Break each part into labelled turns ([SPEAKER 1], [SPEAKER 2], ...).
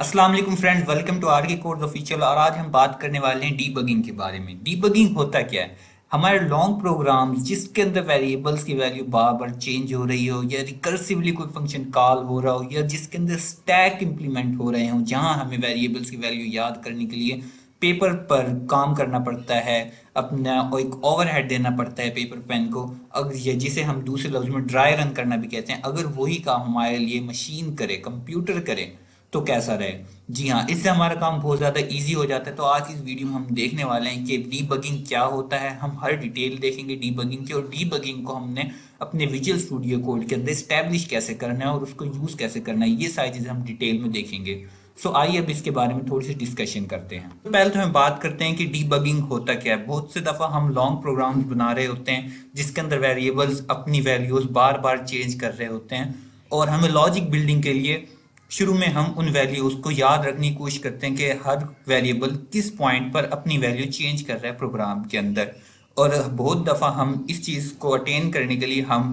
[SPEAKER 1] अस्सलाम वालेकुम friends, welcome to are के कोड्स ऑफिशियल। और आज हम बात करने वाले हैं डीबगिंग के बारे में। डीबगिंग होता क्या है? हमारे लॉन्ग प्रोग्राम्स जिसके अंदर वेरिएबल्स की वैल्यू बार बार चेंज हो रही हो, या रिकर्सिवली कोई फंक्शन कॉल हो रहा हो, या जिसके अंदर स्टैक इंप्लीमेंट हो रहे हो, जहां हमें वेरिएबल्स की वैल्यू याद करने के लिए पेपर पर काम करना पड़ता है, अपना एक ओवरहेड देना पड़ता है पेपर पेन को। अगर ये जिसे हम दूसरे लफ्ज में ड्राई रन करना भी कहते हैं, अगर वही काम हमारे लिए मशीन करे, कंप्यूटर करे, तो कैसा रहे। जी हाँ, इससे हमारा काम बहुत ज़्यादा इजी हो जाता है। तो आज इस वीडियो में हम देखने वाले हैं कि डीबगिंग क्या होता है। हम हर डिटेल देखेंगे डीबगिंग की, और डीबगिंग को हमने अपने विजुअल स्टूडियो कोड के अंदर स्टैब्लिश कैसे करना है और उसको यूज़ कैसे करना है, ये सारी चीज़ें हम डिटेल में देखेंगे। सो आइए अब इसके बारे में थोड़ी सी डिस्कशन करते हैं। तो पहले तो हम बात करते हैं कि डीबगिंग होता क्या है। बहुत से दफ़ा हम लॉन्ग प्रोग्राम्स बना रहे होते हैं जिसके अंदर वेरिएबल्स अपनी वैल्यूज़ बार बार चेंज कर रहे होते हैं, और हमें लॉजिक बिल्डिंग के लिए शुरू में हम उन वैल्यूज को याद रखने की कोशिश करते हैं कि हर वेरिएबल किस पॉइंट पर अपनी वैल्यू चेंज कर रहा है प्रोग्राम के अंदर। और बहुत दफ़ा हम इस चीज़ को अटेन करने के लिए हम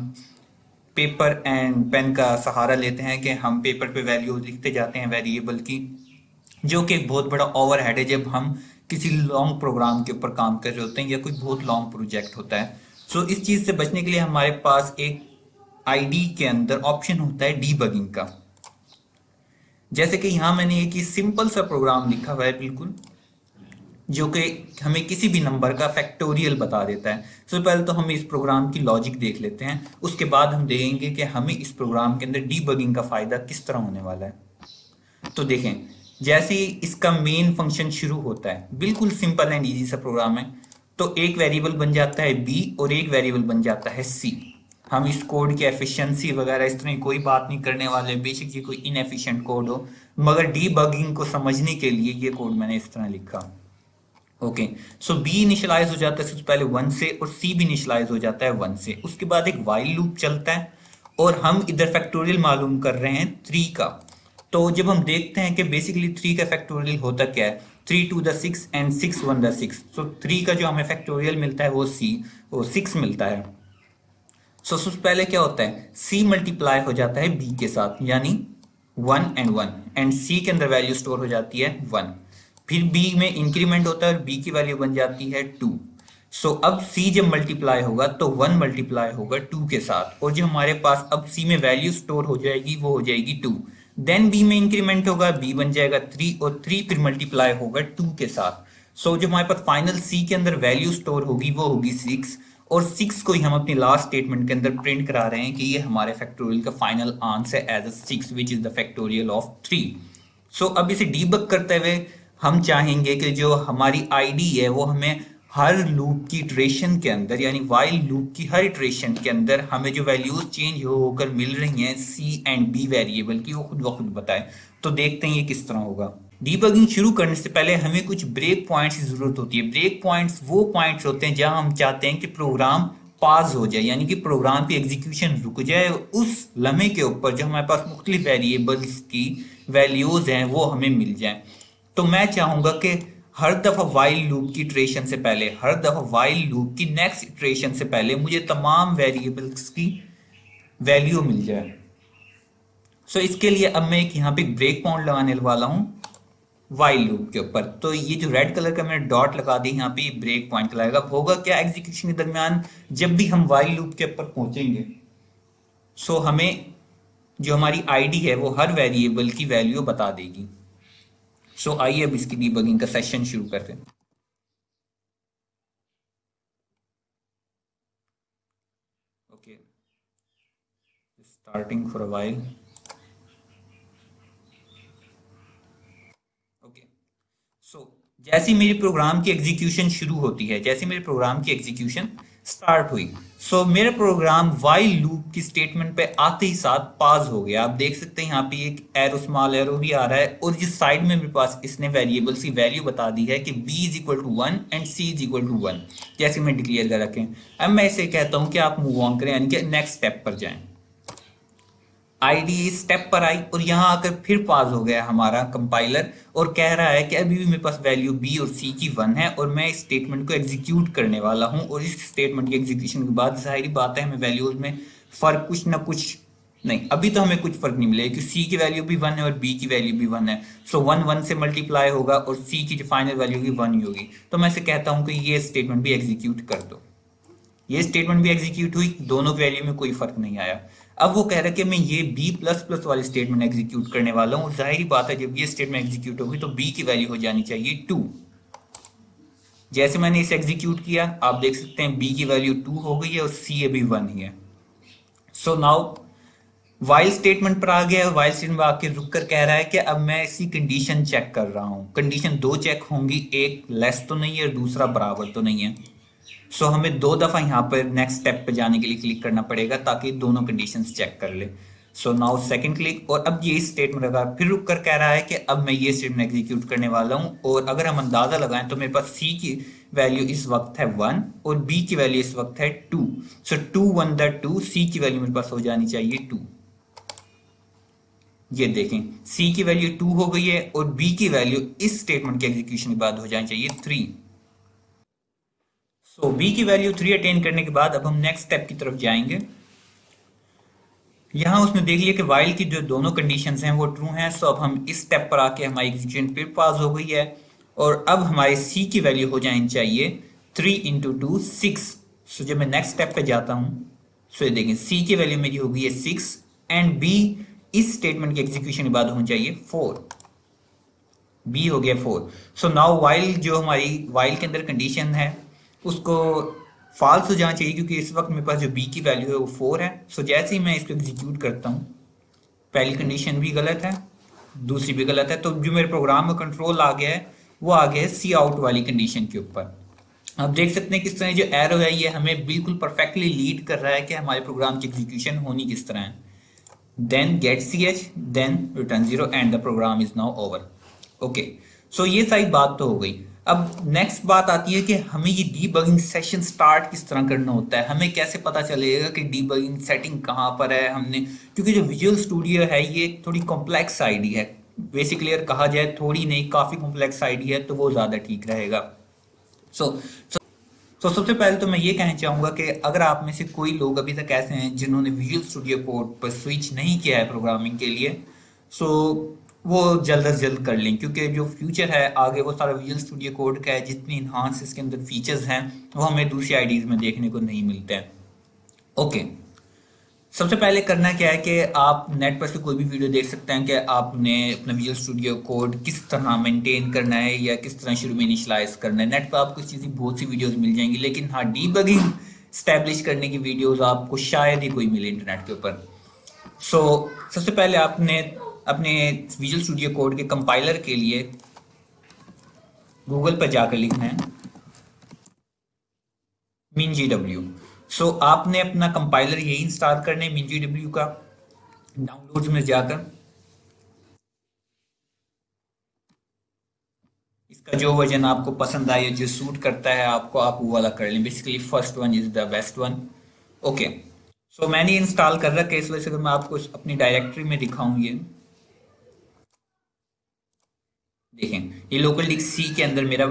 [SPEAKER 1] पेपर एंड पेन का सहारा लेते हैं कि हम पेपर पे वैल्यूज लिखते जाते हैं वेरिएबल की, जो कि एक बहुत बड़ा ओवरहेड है जब हम किसी लॉन्ग प्रोग्राम के ऊपर काम कर रहे होते हैं या कोई बहुत लॉन्ग प्रोजेक्ट होता है। सो इस चीज़ से बचने के लिए हमारे पास एक आईडी के अंदर ऑप्शन होता है डीबगिंग का। जैसे कि यहाँ मैंने एक ही सिंपल सा प्रोग्राम लिखा हुआ है बिल्कुल, जो कि हमें किसी भी नंबर का फैक्टोरियल बता देता है। सबसे पहले तो हम इस प्रोग्राम की लॉजिक देख लेते हैं, उसके बाद हम देखेंगे कि हमें इस प्रोग्राम के अंदर डीबगिंग का फायदा किस तरह होने वाला है। तो देखें, जैसे ही इसका मेन फंक्शन शुरू होता है, बिल्कुल सिंपल एंड इजी सा प्रोग्राम है। तो एक वेरिएबल बन जाता है बी और एक वेरिएबल बन जाता है सी। हम इस कोड की एफिशिएंसी वगैरह इस तरह की कोई बात नहीं करने वाले, बेशक ये कोई इनएफिशिएंट कोड हो, मगर डीबगिंग को समझने के लिए ये कोड मैंने इस तरह लिखा। ओके, सो बी इनिशियलाइज हो जाता है सबसे पहले 1 से, और सी भी इनिशियलाइज हो जाता है 1 से। उसके बाद एक वाइल लूप चलता है, और हम इधर फैक्टोरियल मालूम कर रहे हैं 3 का। तो जब हम देखते हैं कि बेसिकली 3 का फैक्टोरियल होता क्या है, 3 टू द 6 एंड 6 1 द 6। सो 3 का जो हमें फैक्टोरियल मिलता है वो 6 मिलता है। सो सबसे पहले क्या होता है, सी मल्टीप्लाई हो जाता है बी के साथ, यानी 1 एंड सी के अंदर वैल्यू स्टोर हो जाती है 1। फिर बी में इंक्रीमेंट होता है और बी की वैल्यू बन जाती है 2। सो अब सी जब मल्टीप्लाई होगा तो 1 मल्टीप्लाई होगा 2 के साथ, और जो हमारे पास अब सी में वैल्यू स्टोर हो जाएगी वो हो जाएगी 2। देन बी में इंक्रीमेंट होगा, बी बन जाएगा 3, और 3 फिर मल्टीप्लाई होगा 2 के साथ। सो जो हमारे पास फाइनल सी के अंदर वैल्यू स्टोर होगी वो होगी 6, और 6 को ही हम अपनी लास्ट स्टेटमेंट के अंदर प्रिंट करा रहे हैं कि ये हमारे फैक्टोरियल का final answer as a 6 which is the factorial of 3। So अब इसे डीबग करते हुए हम चाहेंगे कि जो हमारी आईडी है वो हमें हर लूप की इटरेशन के अंदर, यानी वाइल लूप की हर इटरेशन के अंदर हमें जो वैल्यूज चेंज होकर मिल रही हैं सी एंड बी वेरिएबल की, वो खुद ब खुद बताए। तो देखते हैं ये किस तरह होगा। डीबगिंग शुरू करने से पहले हमें कुछ ब्रेक पॉइंट्स की जरूरत होती है। ब्रेक पॉइंट्स वो पॉइंट्स होते हैं जहां हम चाहते हैं कि प्रोग्राम पास हो जाए, यानी कि प्रोग्राम की एग्जीक्यूशन रुक जाए। उस लम्हे के ऊपर जो हमारे पास मुख्तलिफ वेरिएबल्स की वैल्यूज हैं वो हमें मिल जाए। तो मैं चाहूंगा कि हर दफा वाइल लूप की इटरेशन से पहले, हर दफा वाइल लूप की नेक्स्ट इटरेशन से पहले मुझे तमाम वेरिएबल्स की वैल्यू मिल जाए। सो इसके लिए अब मैं एक यहाँ पे ब्रेक पॉइंट लगाने वाला हूँ वाइल लूप के ऊपर। तो ये जो रेड कलर का मैंने डॉट लगा दी यहाँ पे, ये ब्रेक पॉइंट लगाएगा। होगा क्या, एग्जीक्यूशन के दरमियान जब भी हम वाइल लूप के ऊपर पहुंचेंगे, सो हमें जो हमारी आईडी है वो हर वेरिएबल की वैल्यू बता देगी। सो आइए अब इसकी डीबगिंग का सेशन शुरू करते हैं। Okay, starting for a while. Okay, so जैसे ही मेरी प्रोग्राम की एग्जीक्यूशन शुरू होती है, जैसे मेरे प्रोग्राम की एग्जीक्यूशन स्टार्ट हुई, सो मेरा प्रोग्राम वाइल लूप की स्टेटमेंट पे आते ही साथ पास हो गया। आप देख सकते हैं यहाँ पे एक एरो, स्मॉल एरो भी आ रहा है, और जिस साइड में मेरे पास इसने वेरिएबल्स की वैल्यू बता दी है कि b is equal to 1 and c is equal to 1, जैसे मैं डिक्लेयर कर रखें। अब मैं इसे कहता हूँ कि आप मूव ऑन करें, यानी कि नेक्स्ट स्टेप पर जाएं। आईडी स्टेप पर आई, और यहां आकर फिर पास हो गया हमारा कंपाइलर, और कह रहा है कि अभी भी मेरे पास वैल्यू बी और सी की 1 है, और मैं इस स्टेटमेंट को एग्जीक्यूट करने वाला हूं। और इस स्टेटमेंट की एग्जीक्यूशन के बाद जाहिर बात है हमें वैल्यूज में फर्क कुछ ना कुछ नहीं, अभी तो हमें कुछ फर्क नहीं मिलेगा क्योंकि सी की वैल्यू भी 1 है और बी की वैल्यू भी 1 है। सो 1 1 से मल्टीप्लाई होगा और सी की जो फाइनल वैल्यू होगी 1 ही होगी। तो मैं इसे कहता हूं कि ये स्टेटमेंट भी एग्जीक्यूट कर दो। ये स्टेटमेंट भी एग्जीक्यूट हुई, दोनों की वैल्यू में कोई फर्क नहीं आया। अब वो कह रहा है कि मैं ये बी प्लस प्लस वाली स्टेटमेंट एग्जीक्यूट करने वाला हूँ। जाहिर बात है जब ये स्टेटमेंट एग्जीक्यूट होगी तो बी की वैल्यू हो जानी चाहिए 2। जैसे मैंने इसे एग्जीक्यूट किया आप देख सकते हैं बी की वैल्यू 2 हो गई है और सी अभी 1 ही है। सो नाउ वाइल स्टेटमेंट पर आ गया है। वाइल स्टेटमेंट आके रुक कर कह रहा है कि अब मैं इसी कंडीशन चेक कर रहा हूं। कंडीशन दो चेक होंगी, एक लेस तो नहीं है और दूसरा बराबर तो नहीं है। सो हमें दो दफा यहाँ पर नेक्स्ट स्टेप पे जाने के लिए क्लिक करना पड़ेगा ताकि दोनों कंडीशंस चेक कर ले। सो नाउ सेकंड क्लिक, और अब ये स्टेटमेंट लगा फिर रुक कर कह रहा है कि अब मैं ये स्टेटमेंट एग्जीक्यूट करने वाला हूँ। और अगर हम अंदाजा लगाएं तो मेरे पास सी की वैल्यू इस वक्त है 1 और बी की वैल्यू इस वक्त है 2। सो 2 1 दैट 2, सी की वैल्यू मेरे पास हो जानी चाहिए 2। ये देखें सी की वैल्यू 2 हो गई है और बी की वैल्यू इस स्टेटमेंट के एग्जीक्यूशन के बाद हो जानी चाहिए 3। सो बी की वैल्यू 3 अटेन करने के बाद अब हम नेक्स्ट स्टेप की तरफ जाएंगे। यहां उसने देख लिया कि वाइल की जो दोनों कंडीशंस हैं वो ट्रू हैं। सो अब हम इस स्टेप पर आके हमारी एग्जीक्यूशन फिर पास हो गई है और अब हमारे सी की वैल्यू हो जानी चाहिए 3 इंटू 2 6। सो जब मैं नेक्स्ट स्टेप पे जाता हूं सो ये देखें सी की वैल्यू मेरी हो गई है 6 एंड बी इस स्टेटमेंट के एग्जीक्यूशन के बाद होनी चाहिए 4। बी हो गया 4। सो नाउ वाइल जो हमारी वाइल के अंदर कंडीशन है उसको फॉल्स हो जाना चाहिए क्योंकि इस वक्त मेरे पास जो बी की वैल्यू है वो 4 है। सो जैसे ही मैं इसको एग्जीक्यूट करता हूँ पहली कंडीशन भी गलत है, दूसरी भी गलत है। तो जो मेरे प्रोग्राम में कंट्रोल आ गया है वो आ गया है सी आउट वाली कंडीशन के ऊपर। आप देख सकते हैं किस तरह जो एरो है ये हमें बिल्कुल परफेक्टली लीड कर रहा है कि हमारे प्रोग्राम की एग्जीक्यूशन होनी किस तरह है। Then get C H, then return 0 and the program is now over. Okay, so ये सारी बात तो हो गई। अब नेक्स्ट बात आती है कि हमें ये डीबगिंग सेशन स्टार्ट किस तरह करना होता है। हमें कैसे पता चलेगा कि डीबगिंग सेटिंग कहाँ पर है हमने, क्योंकि जो विजुअल स्टूडियो है ये थोड़ी कॉम्प्लेक्स आईडी है। बेसिकली अगर कहा जाए थोड़ी नहीं काफी कॉम्प्लेक्स आईडी है तो वो ज्यादा ठीक रहेगा। सो तो सबसे पहले तो मैं ये कहना चाहूंगा कि अगर आप में से कोई लोग अभी तक ऐसे हैं जिन्होंने विजुअल स्टूडियो कोड पर स्विच नहीं किया है प्रोग्रामिंग के लिए, सो वो जल्द अज जल्द कर लें क्योंकि जो फ्यूचर है आगे वो सारा विजुअल स्टूडियो कोड का है। जितनी इन्हांस इसके अंदर फीचर्स हैं वो हमें दूसरी आईडीज में देखने को नहीं मिलते हैं। ओके, सबसे पहले करना क्या है कि आप नेट पर से कोई भी वीडियो देख सकते हैं कि आपने अपना विजुअल स्टूडियो कोड किस तरह मेंटेन करना है या किस तरह शुरू में इनिशियलाइज करना है। नेट पर आपको इस चीज़ की बहुत सी वीडियोस मिल जाएंगी, लेकिन हाँ डीबगिंग स्टैब्लिश करने की वीडियोस आपको शायद ही कोई मिले इंटरनेट के ऊपर। सो सबसे पहले आपने अपने विजुअल स्टूडियो कोड के कंपाइलर के लिए गूगल पर जाकर लिखना है MinGW। सो आपने अपना कंपाइलर यही इंस्टॉल करना है MinGW का। डाउनलोड्स में जाकर इसका जो वर्जन आपको पसंद आए जो सूट करता है आपको आप वो वाला कर लें। Basically first one is the best one. Okay, so मैंने इंस्टॉल कर रखा है। इस वजह से अगर मैं आपको अपनी डायरेक्टरी में दिखाऊं ये देखें ये लोकल डिस्क सी के अंदर मेरा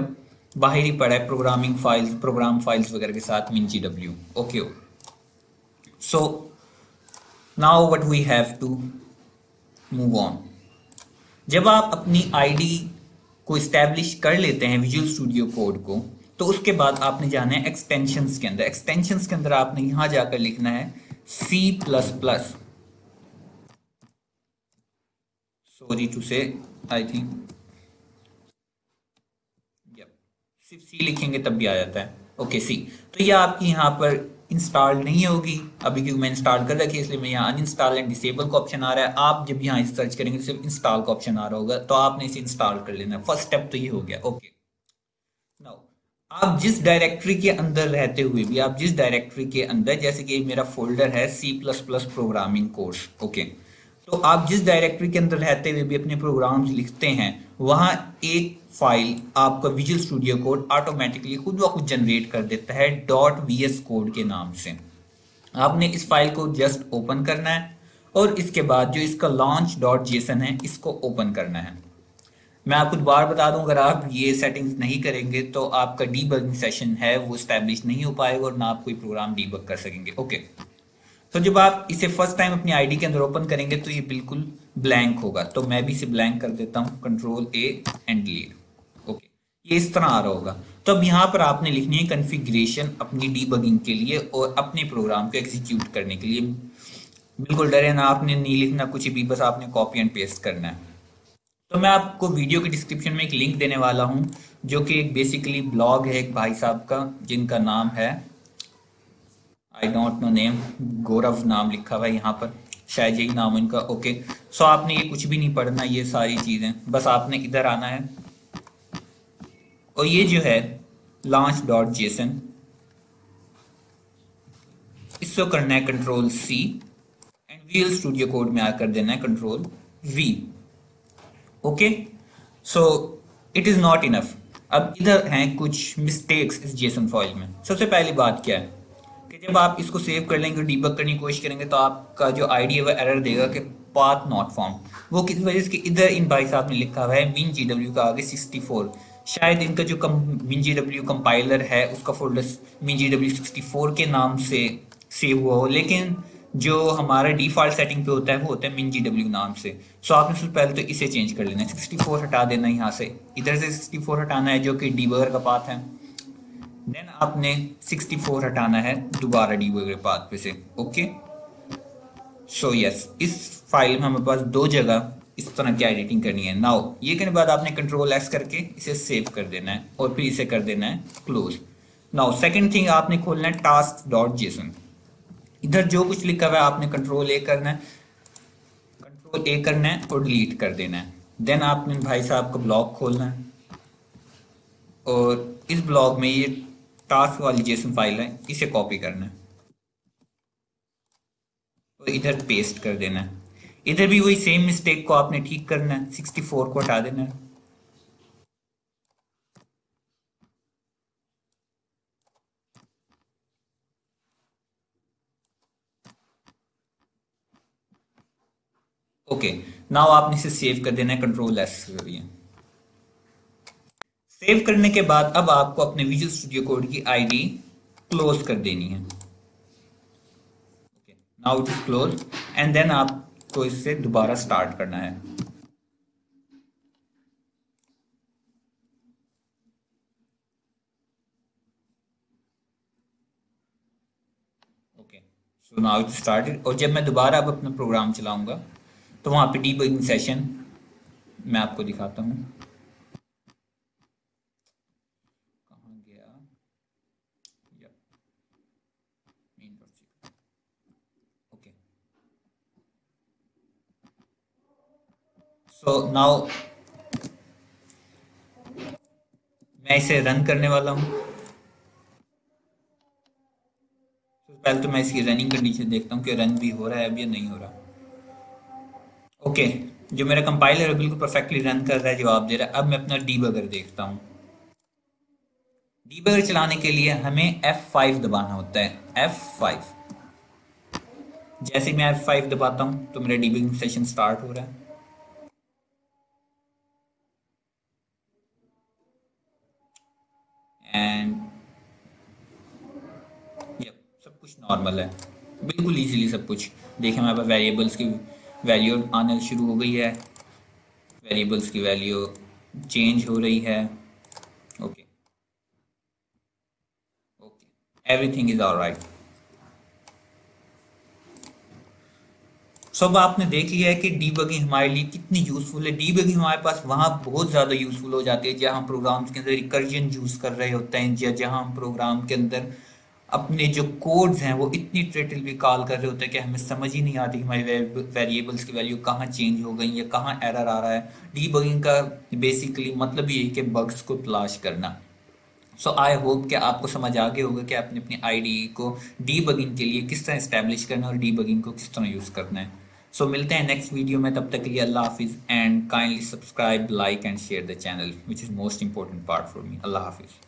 [SPEAKER 1] बाहर ही पड़ा है प्रोग्रामिंग फाइल्स प्रोग्राम फाइल्स वगैरह के साथ MinGW। Okay, so now what we have to move on. जब आप अपनी आईडी को इस्टेब्लिश कर लेते हैं विजुअल स्टूडियो कोड को तो उसके बाद आपने जाना है एक्सटेंशंस के अंदर। एक्सटेंशंस के अंदर आपने यहां जाकर लिखना है C++। सॉरी टू से आई थिंक सिर्फ सी लिखेंगे तब भी आ जाता है। ओके सी, तो ये आपकी यहाँ पर इंस्टॉल नहीं होगी अभी क्योंकि मैं इंस्टॉल कर रखी है इसलिए मैं यहाँ अनइंस्टॉल एंड डिसेबल का ऑप्शन आ रहा है। आप जब यहाँ सर्च करेंगे सिर्फ इंस्टॉल का ऑप्शन आ रहा होगा तो आपने इसे इंस्टॉल कर लेना है। फर्स्ट स्टेप तो ये हो गया। ओके, नाउ आप जिस डायरेक्टरी के अंदर रहते हुए भी आप जिस डायरेक्टरी के अंदर जैसे कि मेरा फोल्डर है C++ प्रोग्रामिंग कोर्स। ओके, तो आप जिस डायरेक्टरी के अंदर रहते हुए भी अपने प्रोग्राम्स लिखते हैं वहां एक फाइल आपका विजुअल स्टूडियो कोड ऑटोमेटिकली खुद ब खुद जनरेट कर देता है .vs कोड के नाम से। आपने इस फाइल को जस्ट ओपन करना है और इसके बाद जो इसका launch.json है इसको ओपन करना है। मैं आपको दोबारा बता दूं अगर आप ये सेटिंग्स नहीं करेंगे तो आपका डीबगिंग सेशन है वो स्टैब्लिश नहीं हो पाएगा और ना आप कोई प्रोग्राम डीबग कर सकेंगे। ओके, तो जब आप इसे फर्स्ट टाइम अपनी आईडी के अंदर ओपन करेंगे तो ये बिल्कुल ब्लैंक होगा। तो मैं भी इसे ब्लैंक कर देता हूँ, control A and delete. Okay, ये इस तरह आ रहा होगा। तो अब यहाँ पर आपने लिखनी है कॉन्फ़िगरेशन अपनी डीबगिंग के लिए और अपने प्रोग्राम को एग्जीक्यूट करने के लिए। बिल्कुल डरे ना, आपने नहीं लिखना कुछ भी, बस आपने कॉपी एंड पेस्ट करना है। तो मैं आपको वीडियो के डिस्क्रिप्शन में एक लिंक देने वाला हूँ, जो कि एक बेसिकली ब्लॉग है एक भाई साहब का, जिनका नाम है, आई डोंट नो नेम, गौरव नाम लिखा हुआ है यहाँ पर, शायद यही नाम है इनका। ओके, सो आपने ये कुछ भी नहीं पढ़ना, ये सारी चीज़ें बस आपने इधर आना है और ये जो है लॉन्च डॉट जेसन, इसको करना है control C and visual studio code में आकर देना है control V. Okay, so it is not enough. अब इधर हैं कुछ मिस्टेक्स इस जेसन फाइल में। सबसे पहली बात क्या है कि जब आप इसको सेव कर लेंगे और डीबग करने की कोशिश करेंगे तो आपका जो आईडी है वो एरर देगा कि पाथ नॉट फाउंड। वो किस वजह से, इधर इन भाई साहब ने लिखा हुआ है मिन जीडब्ल्यू का आगे 64। शायद इनका जो मिन जीडब्ल्यू कंपाइलर है उसका फोल्डर मिन जीडब्ल्यू 64 के नाम से सेव हुआ हो, लेकिन जो हमारा डिफॉल्ट सेटिंग पे होता है वो होता है मिन जीडब्ल्यू नाम से। सो आपने सबसे पहले तो इसे चेंज कर लेना है, 64 हटा देना है यहाँ से, इधर से 64 हटाना है जो कि डीबगर का पाथ है। देन आपने 64 हटाना है दोबारा डीबगर पाथ पे से। ओके, सो यस, इस फाइल में हमारे पास दो जगह इस तरह की एडिटिंग करनी है। नाउ ये करने के बाद आपने कंट्रोल एक्स करके इसे सेव कर देना है और फिर इसे कर देना है क्लोज। नाउ सेकंड थिंग, आपने खोलना है टास्क डॉट जेसन। इधर जो कुछ लिखा हुआ है आपने कंट्रोल ए करना है, कंट्रोल ए करना है और डिलीट कर देना है। देन आपने भाई साहब का ब्लॉग खोलना है और इस ब्लॉग में ये टास्क वाली जेसन फाइल है, इसे कॉपी करना है और इधर पेस्ट कर देना है। इधर भी वही सेम मिस्टेक को आपने ठीक करना है, 64 को हटा देना है। ओके, नाउ आपने इसे सेव कर देना है, कंट्रोल एस करिए। सेव करने के बाद अब आपको अपने विजुअल स्टूडियो कोड की आईडी क्लोज कर देनी है। Now it is close and then आपको इससे दोबारा स्टार्ट करना है। Okay, so now it started. और जब मैं दोबारा अब अपना प्रोग्राम चलाऊंगा तो वहां पे डीबगिंग सेशन मैं आपको दिखाता हूँ। कहाँ गया? ओके, सो नाउ मैं इसे रन करने वाला हूँ। तो पहले तो मैं इसकी रनिंग कंडीशन देखता हूँ कि रन भी हो रहा है अब या नहीं हो रहा। ओके, जो मेरा कंपाइलर है बिल्कुल परफेक्टली रन कर रहा है, जवाब दे रहा है। अब मैं अपना डीबगर देखता हूँ। डीबगर चलाने के लिए हमें F5 दबाना होता है, F5। जैसे ही मैं F5 दबाता हूँ तो मेरा डीबगिंग सेशन स्टार्ट हो रहा है एंड सब कुछ नॉर्मल है, बिल्कुल इजीली सब कुछ। देखें हमारे पास वेरिएबल्स की वैल्यू आने शुरू हो गई है, वेरिएबल्स की वैल्यू चेंज हो रही है। Okay okay, everything is alright. सब आपने देख लिया है कि डीबगिंग हमारे लिए कितनी यूजफुल है। डीबगिंग हमारे पास वहाँ बहुत ज़्यादा यूजफुल हो जाती है जहाँ हम प्रोग्राम्स के अंदर रिकर्जन यूज कर रहे होते हैं, या जहाँ हम प्रोग्राम के अंदर अपने जो कोड्स हैं वो इतनी ट्रिटल कॉल कर रहे होते हैं कि हमें समझ ही नहीं आती कि हमारी वेरिएबल्स की वैल्यू कहाँ चेंज हो गई या कहाँ एरर आ रहा है। डीबगिंग का बेसिकली मतलब ये है कि बग्स को तलाश करना। सो आई होप कि आपको समझ आ गया होगा कि आपने अपनी आईडी को डीबगिंग के लिए किस तरह इस्टेब्लिश करना है और डीबगिंग को किस तरह यूज़ करना है। सो मिलते हैं नेक्स्ट वीडियो में, तब तक के लिए अल्लाह हाफिज़ and kindly subscribe, like and share the channel which is most important part for me. अल्लाह हाफिज़।